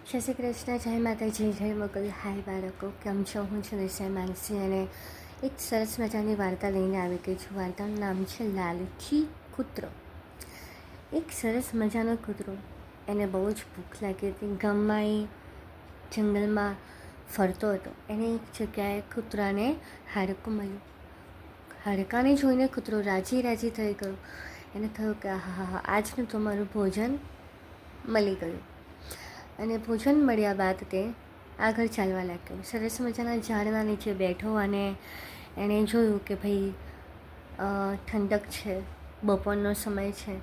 જય શ્રી કૃષ્ણ, જય માતાજી, જય મોગલ. હાય બાળકો, કેમ છો? હું છું દેસાઈ માનસી અને એક સરસ મજાની વાર્તા લઈને આવી ગઈ છું. વાર્તાનું નામ છે લાલચી કૂતરો. એક સરસ મજાનો કૂતરો, એને બહુ જ ભૂખ લાગી હતી. ગામમાં એ જંગલમાં ફરતો હતો. એને એક જગ્યાએ કૂતરાને હાડકું મળ્યું. હાડકાને જોઈને કૂતરો રાજી થઈ ગયો. એને થયું કે હા, આજનું તો મારું ભોજન મળી ગયું. અને ભોજન મળ્યા બાદ તે આગળ ચાલવા લાગ્યો. સરસ મજાના ઝાડના નીચે બેઠો અને એણે જોયું કે ભાઈ ઠંડક છે, બપોરનો સમય છે.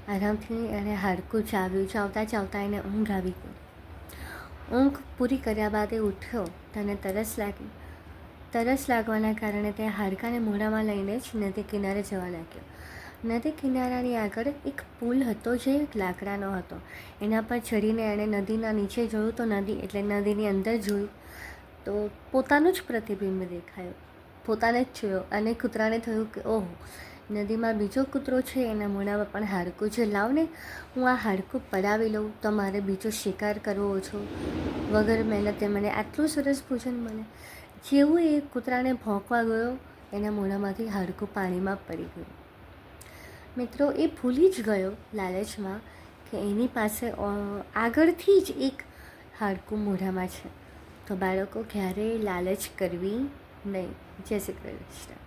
આરામથી એણે હાડકું ચાવતા એને ઊંઘ આવી ગઈ. ઊંઘ પૂરી કર્યા બાદ એ ઉઠ્યો. તેને તરસ લાગી. તરસ લાગવાના કારણે તે હાડકાને મોઢામાં લઈને જ નદી કિનારે જવા લાગ્યો. નદી કિનારાની આગળ એક પુલ હતો જે લાકડાનો હતો. એના પર ચડીને એણે નદીના નીચે જોયું તો નદીની અંદર જોયું તો પોતાનું જ પ્રતિબિંબ દેખાયું. પોતાને જ જોયો અને કૂતરાને થયું કે ઓહો, નદીમાં બીજો કૂતરો છે, એના મોઢામાં પણ હાડકું છે. લાવને હું આ હાડકું પડાવી લઉં તો મારે બીજો શિકાર કરવો ઓછો. વગર મહેનતે મને આટલું સરસ ભોજન મળે. જેવું એ કૂતરાને ભોંકવા ગયો, એના મોઢામાંથી હાડકું પાણીમાં પડી ગયું. મિત્રો, એ ભૂલી જ ગયો લાલચમાં કે એની પાસે આગળથી જ એક હાડકું મોઢામાં છે. તો બાળકો, ક્યારેય લાલચ કરવી નહીં. જય શ્રી કૃષ્ણ.